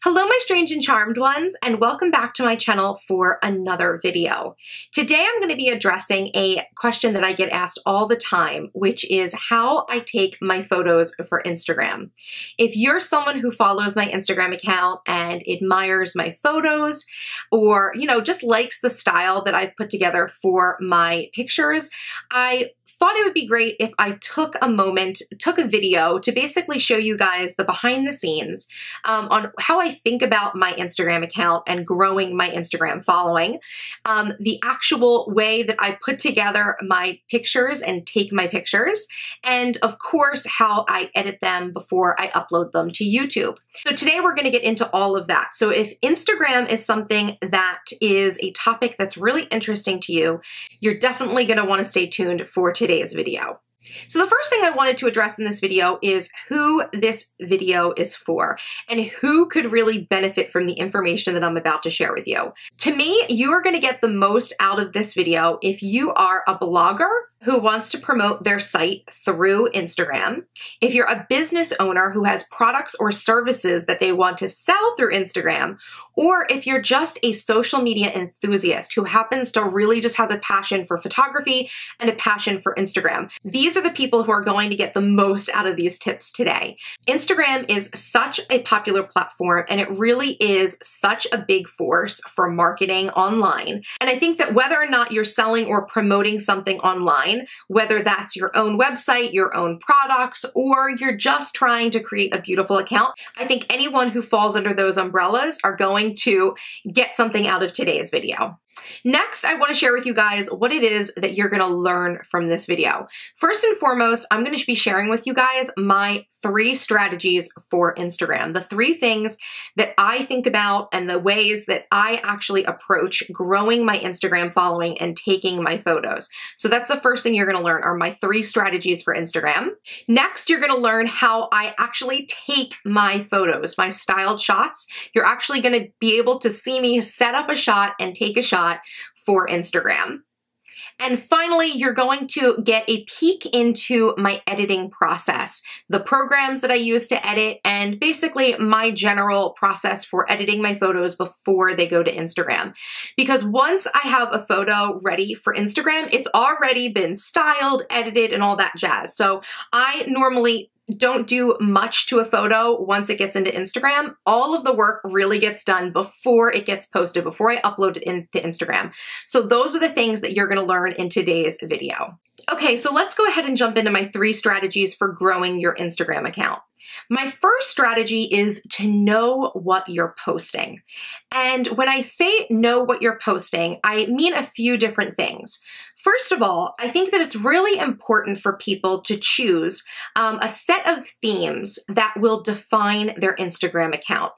Hello, my strange and charmed ones, and welcome back to my channel for another video. Today I'm going to be addressing a question that I get asked all the time, which is how I take my photos for Instagram. If you're someone who follows my Instagram account and admires my photos, or, just likes the style that I've put together for my pictures, I thought it would be great if I took a video to basically show you guys the behind the scenes on how I think about my Instagram account and growing my Instagram following, the actual way that I put together my pictures and take my pictures, and of course how I edit them before I upload them to YouTube. So today we're going to get into all of that. So if Instagram is something that is a topic that's really interesting to you, you're definitely going to want to stay tuned for today's video. So the first thing I wanted to address in this video is who this video is for and who could really benefit from the information that I'm about to share with you. To me, you are going to get the most out of this video if you are a blogger who wants to promote their site through Instagram, if you're a business owner who has products or services that they want to sell through Instagram, or if you're just a social media enthusiast who happens to really just have a passion for photography and a passion for Instagram. These are the people who are going to get the most out of these tips today. Instagram is such a popular platform and it really is such a big force for marketing online. And I think that whether or not you're selling or promoting something online, whether that's your own website, your own products, or you're just trying to create a beautiful account, I think anyone who falls under those umbrellas are going to get something out of today's video. Next, I want to share with you guys what it is that you're going to learn from this video. First and foremost, I'm going to be sharing with you guys my 3 strategies for Instagram, the 3 things that I think about and the ways that I actually approach growing my Instagram following and taking my photos. So that's the first thing you're going to learn are my 3 strategies for Instagram. Next, you're going to learn how I actually take my photos, my styled shots. You're actually going to be able to see me set up a shot and take a shot for Instagram. And finally, you're going to get a peek into my editing process, the programs that I use to edit, and basically my general process for editing my photos before they go to Instagram. Because once I have a photo ready for Instagram, it's already been styled, edited, and all that jazz. So I normally don't do much to a photo once it gets into Instagram. All of the work really gets done before it gets posted, before I upload it into Instagram. So those are the things that you're going to learn in today's video. Okay, so let's go ahead and jump into my 3 strategies for growing your Instagram account. My first strategy is to know what you're posting. And when I say know what you're posting, I mean a few different things. First of all, I think that it's really important for people to choose a set of themes that will define their Instagram account.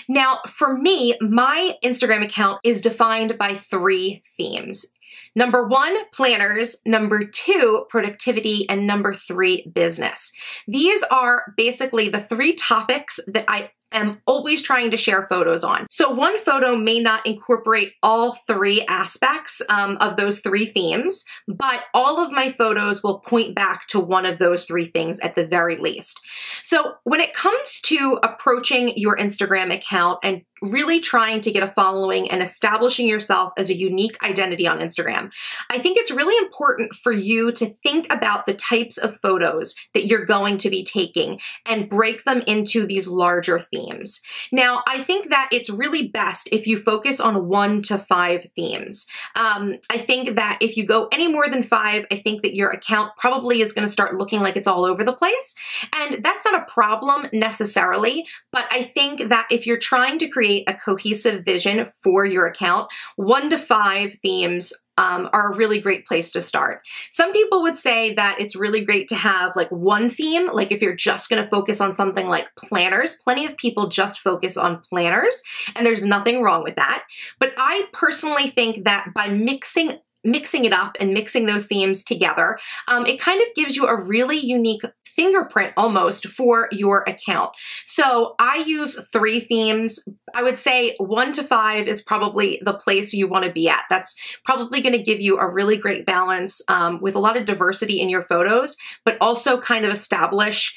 Now, for me, my Instagram account is defined by 3 themes. Number 1, planners. Number 2, productivity. And number 3, business. These are basically the 3 topics that I am always trying to share photos on. So one photo may not incorporate all 3 aspects of those 3 themes, but all of my photos will point back to one of those 3 things at the very least. So when it comes to approaching your Instagram account and really trying to get a following and establishing yourself as a unique identity on Instagram, I think it's really important for you to think about the types of photos that you're going to be taking and break them into these larger themes. Now, I think that it's really best if you focus on 1 to 5 themes. I think that if you go any more than 5, I think that your account probably is going to start looking like it's all over the place. And that's not a problem necessarily, but I think that if you're trying to create a cohesive vision for your account, 1 to 5 themes are a really great place to start. Some people would say that it's really great to have like 1 theme, like if you're just going to focus on something like planners. Plenty of people just focus on planners, and there's nothing wrong with that. But I personally think that by mixing it up and mixing those themes together, it kind of gives you a really unique fingerprint almost for your account. So I use 3 themes. I would say 1 to 5 is probably the place you want to be at. That's probably going to give you a really great balance with a lot of diversity in your photos, but also kind of establish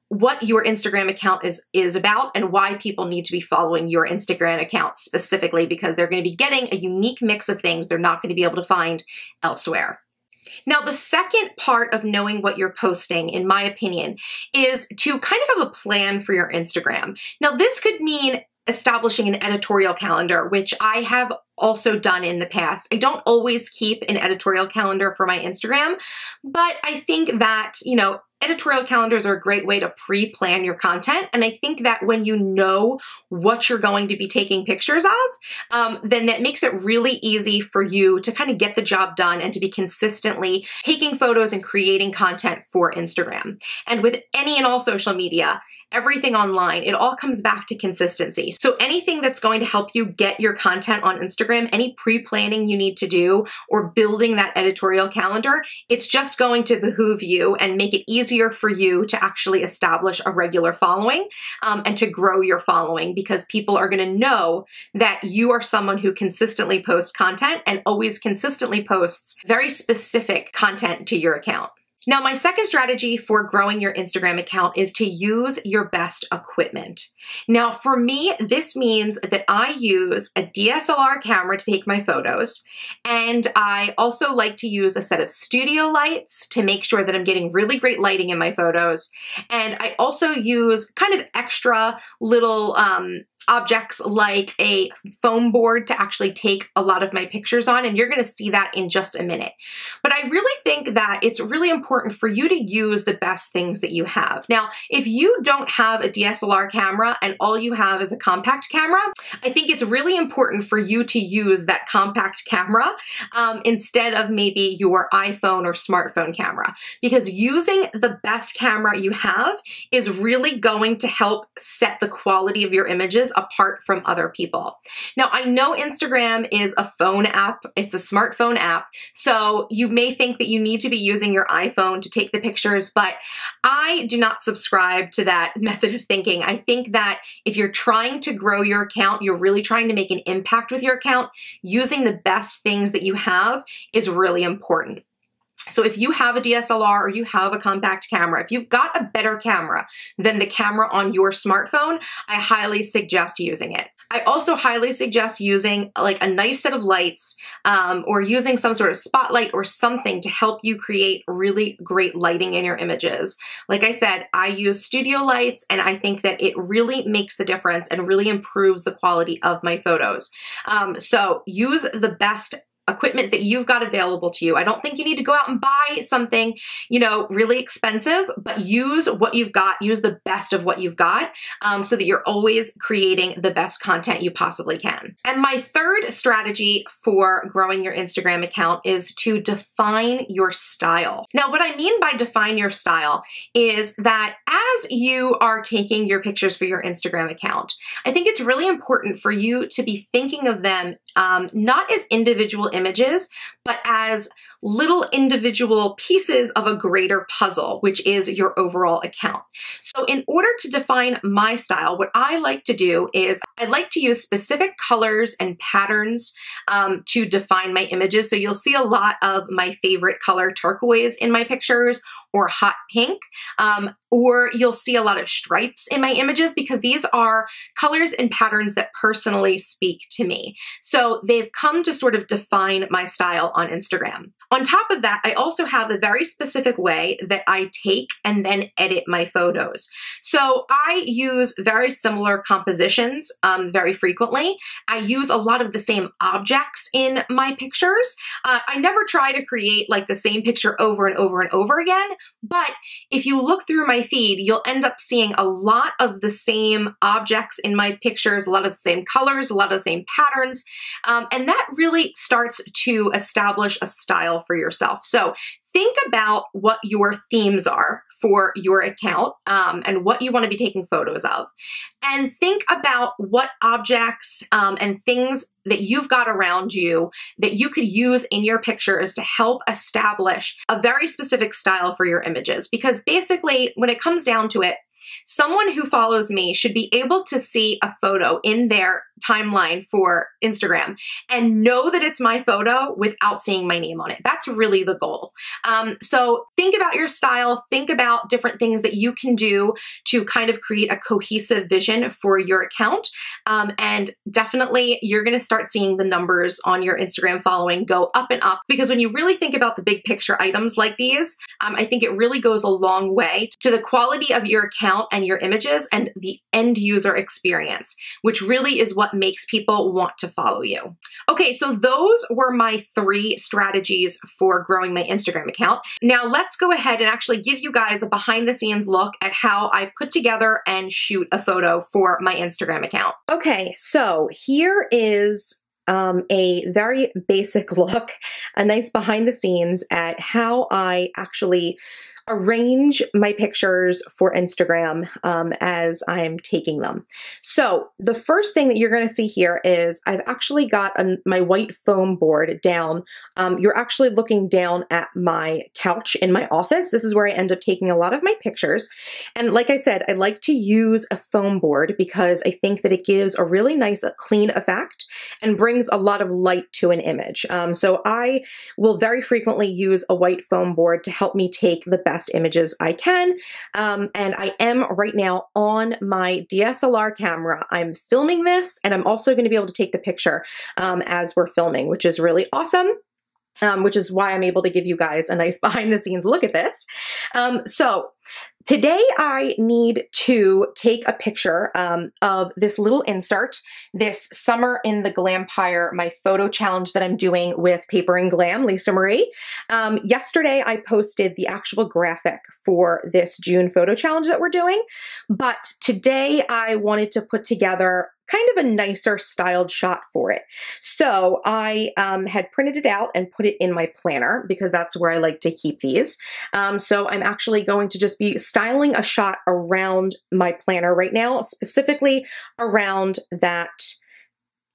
what your Instagram account is about and why people need to be following your Instagram account specifically, because they're going to be getting a unique mix of things they're not going to be able to find elsewhere. Now, the second part of knowing what you're posting, in my opinion, is to kind of have a plan for your Instagram. Now, this could mean establishing an editorial calendar, which I have also done in the past. I don't always keep an editorial calendar for my Instagram, but I think that, editorial calendars are a great way to pre-plan your content. And I think that when you know what you're going to be taking pictures of, then that makes it really easy for you to kind of get the job done and to be consistently taking photos and creating content for Instagram. And with any and all social media, everything online, it all comes back to consistency. So anything that's going to help you get your content on Instagram, any pre-planning you need to do or building that editorial calendar, it's just going to behoove you and make it easier for you to actually establish a regular following and to grow your following, because people are going to know that you are someone who consistently posts content and always consistently posts very specific content to your account. Now, my second strategy for growing your Instagram account is to use your best equipment. Now, for me, this means that I use a DSLR camera to take my photos, and I also like to use a set of studio lights to make sure that I'm getting really great lighting in my photos. And I also use kind of extra little objects like a foam board to actually take a lot of my pictures on, and you're going to see that in just a minute. But I really think that it's really important for you to use the best things that you have. Now, if you don't have a DSLR camera and all you have is a compact camera, I think it's really important for you to use that compact camera instead of maybe your iPhone or smartphone camera, because using the best camera you have is really going to help set the quality of your images apart from other people. Now, I know Instagram is a phone app, it's a smartphone app, so you may think that you need to be using your iPhone to take the pictures, but I do not subscribe to that method of thinking. I think that if you're trying to grow your account, you're really trying to make an impact with your account, using the best things that you have is really important. So if you have a DSLR or you have a compact camera, if you've got a better camera than the camera on your smartphone, I highly suggest using it. I also highly suggest using like a nice set of lights or using some sort of spotlight or something to help you create really great lighting in your images. Like I said, I use studio lights, and I think that it really makes the difference and really improves the quality of my photos. So use the best equipment that you've got available to you. I don't think you need to go out and buy something, really expensive, but use what you've got, use the best of what you've got, so that you're always creating the best content you possibly can. And my third strategy for growing your Instagram account is to define your style. Now, what I mean by define your style is that as you are taking your pictures for your Instagram account, I think it's really important for you to be thinking of them not as individual images, but as little individual pieces of a greater puzzle, which is your overall account. So in order to define my style, what I like to do is I like to use specific colors and patterns to define my images. So you'll see a lot of my favorite color turquoise in my pictures, or hot pink, or you'll see a lot of stripes in my images, because these are colors and patterns that personally speak to me. So they've come to sort of define my style on Instagram. On top of that, I also have a very specific way that I take and then edit my photos. So I use very similar compositions very frequently. I use a lot of the same objects in my pictures. I never try to create like the same picture over and over and over again, but if you look through my feed, you'll end up seeing a lot of the same objects in my pictures, a lot of the same colors, a lot of the same patterns, and that really starts to establish a style for yourself. So think about what your themes are for your account and what you want to be taking photos of. And think about what objects and things that you've got around you that you could use in your pictures to help establish a very specific style for your images. Because basically, when it comes down to it, someone who follows me should be able to see a photo in their timeline for Instagram and know that it's my photo without seeing my name on it. That's really the goal. So think about your style, think about different things that you can do to kind of create a cohesive vision for your account. And definitely you're going to start seeing the numbers on your Instagram following go up and up, because when you really think about the big picture items like these, I think it really goes a long way to the quality of your account and your images and the end user experience, which really is what makes people want to follow you. Okay, so those were my 3 strategies for growing my Instagram account. Now let's go ahead and actually give you guys a behind the scenes look at how I put together and shoot a photo for my Instagram account. Okay, so here is a very basic look, a nice behind the scenes at how I actually arrange my pictures for Instagram as I'm taking them. So the first thing that you're going to see here is I've actually got my white foam board down. You're actually looking down at my couch in my office. This is where I end up taking a lot of my pictures. And like I said, I like to use a foam board because I think that it gives a really nice, clean effect and brings a lot of light to an image. So I will very frequently use a white foam board to help me take the best images I can. And I am right now on my DSLR camera. I'm filming this, and I'm also going to be able to take the picture as we're filming, which is really awesome. Which is why I'm able to give you guys a nice behind the scenes look at this. So today I need to take a picture of this little insert, this Summer in the Glampire, my photo challenge that I'm doing with Paper and Glam, Lisa Marie. Yesterday I posted the actual graphic for this June photo challenge that we're doing, but today I wanted to put together kind of a nicer styled shot for it. So I had printed it out and put it in my planner because that's where I like to keep these. So I'm actually going to just be styling a shot around my planner right now, specifically around that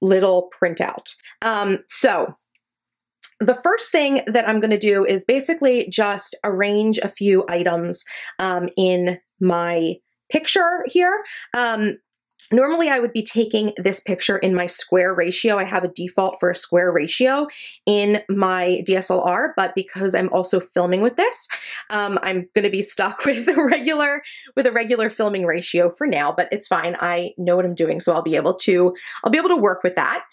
little printout. So the first thing that I'm going to do is basically just arrange a few items in my picture here. Normally I would be taking this picture in my square ratio. I have a default for a square ratio in my DSLR, but because I'm also filming with this, I'm going to be stuck with a regular filming ratio for now, but it's fine. I know what I'm doing, so I'll be able to work with that.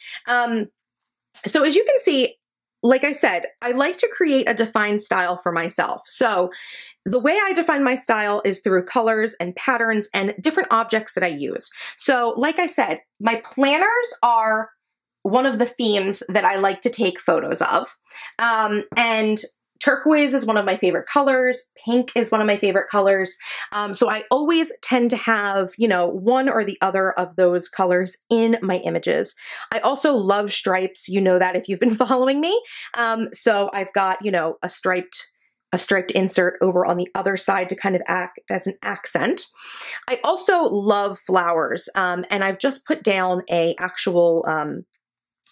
So as you can see, like I said, I like to create a defined style for myself. So the way I define my style is through colors and patterns and different objects that I use. So like I said, my planners are one of the themes that I like to take photos of. And turquoise is one of my favorite colors. Pink is one of my favorite colors. So I always tend to have, one or the other of those colors in my images. I also love stripes. You know that if you've been following me. So I've got, a striped insert over on the other side to kind of act as an accent. I also love flowers. And I've just put down a actual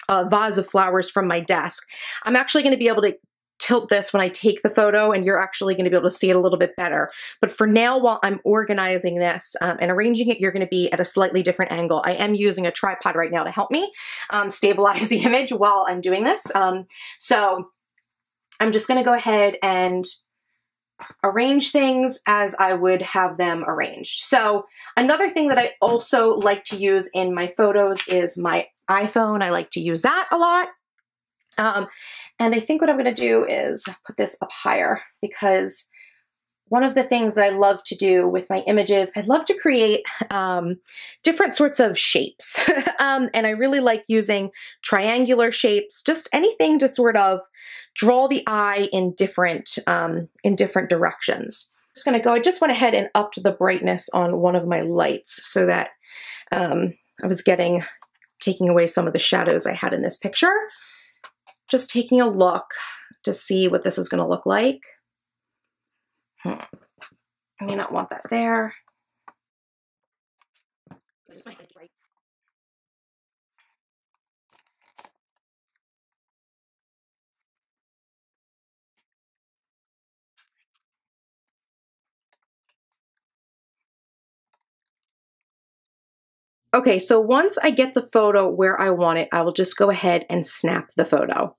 vase of flowers from my desk. I'm actually going to be able to tilt this when I take the photo, and you're actually going to be able to see it a little bit better. But for now, while I'm organizing this and arranging it, you're going to be at a slightly different angle. I am using a tripod right now to help me stabilize the image while I'm doing this. So I'm just going to go ahead and arrange things as I would have them arranged. So another thing that I also like to use in my photos is my iPhone. I like to use that a lot. And I think what I'm going to do is put this up higher, because one of the things that I love to do with my images, I love to create different sorts of shapes. And I really like using triangular shapes, just anything to sort of draw the eye in different directions. I just went ahead and upped the brightness on one of my lights so that I was taking away some of the shadows I had in this picture. Just taking a look to see what this is going to look like. I may not want that there. Okay, so once I get the photo where I want it, I will just go ahead and snap the photo.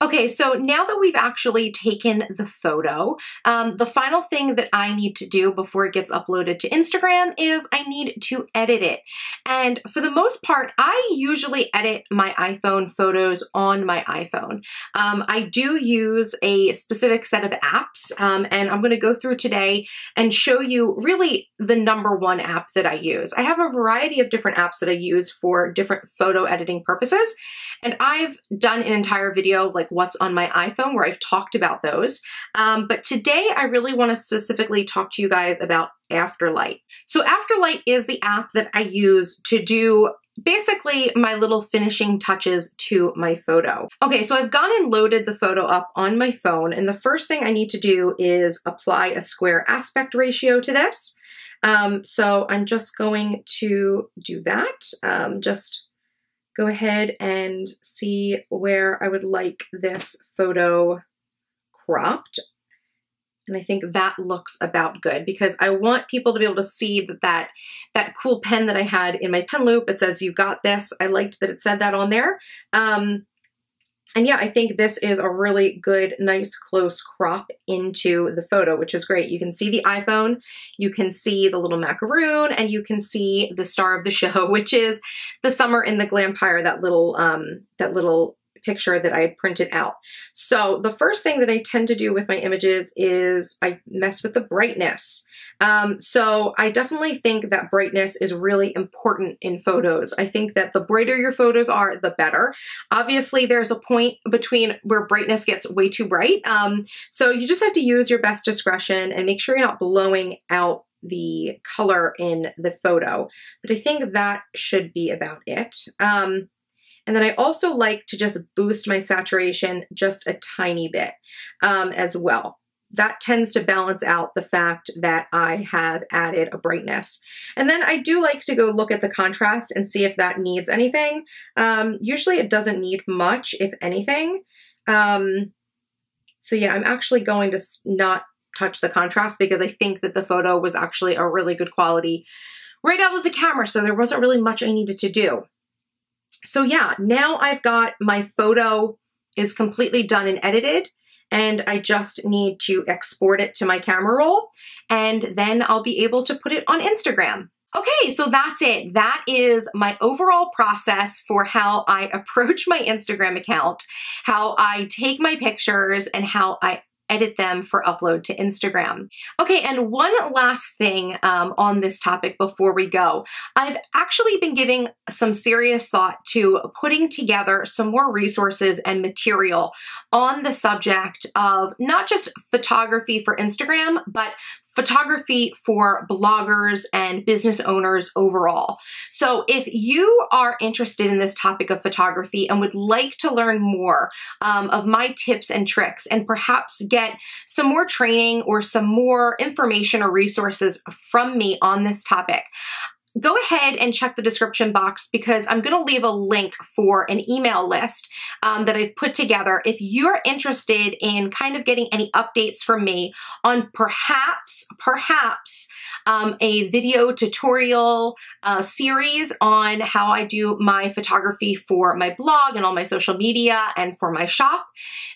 Okay, so now that we've actually taken the photo, the final thing that I need to do before it gets uploaded to Instagram is I need to edit it. And for the most part, I usually edit my iPhone photos on my iPhone. I do use a specific set of apps, and I'm going to go through today and show you really the #1 app that I use. I have a variety of different apps that I use for different photo editing purposes, and I've done an entire video like what's on my iPhone where I've talked about those. But today I really want to specifically talk to you guys about Afterlight. So Afterlight is the app that I use to do basically my little finishing touches to my photo. Okay, so I've gone and loaded the photo up on my phone, and the first thing I need to do is apply a square aspect ratio to this. So I'm just going to do that. Just go ahead and see where I would like this photo cropped. And I think that looks about good because I want people to be able to see that cool pen that I had in my pen loop. It says, "You got this." I liked that it said that on there. And yeah, I think this is a really good, nice, close crop into the photo, which is great. You can see the iPhone, you can see the little macaroon, and you can see the star of the show, which is the Summer in the Glampire, that little picture that I had printed out. So the first thing that I tend to do with my images is I mess with the brightness. So I definitely think that brightness is really important in photos. I think that the brighter your photos are, the better. Obviously, there's a point between where brightness gets way too bright. So you just have to use your best discretion and make sure you're not blowing out the color in the photo. But I think that should be about it. And then I also like to just boost my saturation just a tiny bit as well. That tends to balance out the fact that I have added a brightness. And then I do like to go look at the contrast and see if that needs anything. Usually it doesn't need much, if anything. So yeah, I'm actually going to not touch the contrast because I think that the photo was actually a really good quality right out of the camera. So there wasn't really much I needed to do. So yeah, now I've got my photo is completely done and edited, and I just need to export it to my camera roll, and then I'll be able to put it on Instagram. Okay, so that's it. That is my overall process for how I approach my Instagram account, how I take my pictures, and how I edit them for upload to Instagram. Okay, and one last thing on this topic before we go. I've actually been giving some serious thought to putting together some more resources and material on the subject of not just photography for Instagram, but photography for bloggers and business owners overall. So if you are interested in this topic of photography and would like to learn more of my tips and tricks and perhaps get some more training or some more information or resources from me on this topic, go ahead and check the description box because I'm going to leave a link for an email list that I've put together. If you're interested in kind of getting any updates from me on perhaps a video tutorial series on how I do my photography for my blog and all my social media and for my shop,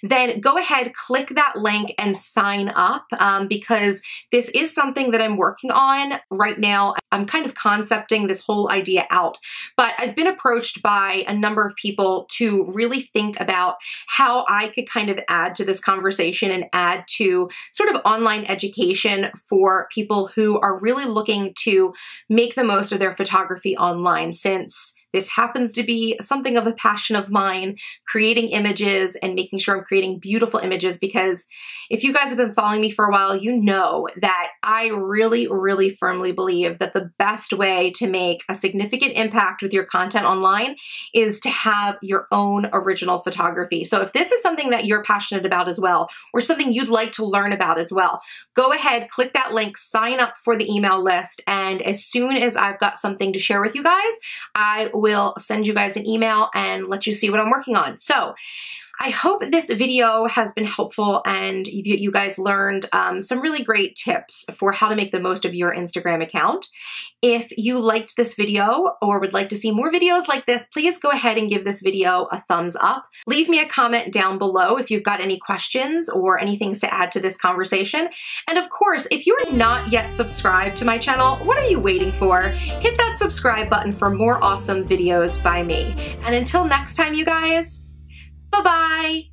then go ahead, click that link and sign up because this is something that I'm working on right now. I'm kind of concepting this whole idea out, but I've been approached by a number of people to really think about how I could kind of add to this conversation and add to sort of online education for people who are really looking to make the most of their photography online, since this happens to be something of a passion of mine, creating images and making sure I'm creating beautiful images, because if you guys have been following me for a while, you know that I really, really firmly believe that the best way to make a significant impact with your content online is to have your own original photography. So if this is something that you're passionate about as well, or something you'd like to learn about as well, go ahead, click that link, sign up for the email list, and as soon as I've got something to share with you guys, I will send you guys an email and let you see what I'm working on. So I hope this video has been helpful and you guys learned some really great tips for how to make the most of your Instagram account. If you liked this video or would like to see more videos like this, please go ahead and give this video a thumbs up. Leave me a comment down below if you've got any questions or any things to add to this conversation. And of course, if you are not yet subscribed to my channel, what are you waiting for? Hit that subscribe button for more awesome videos by me. And until next time, you guys, bye-bye.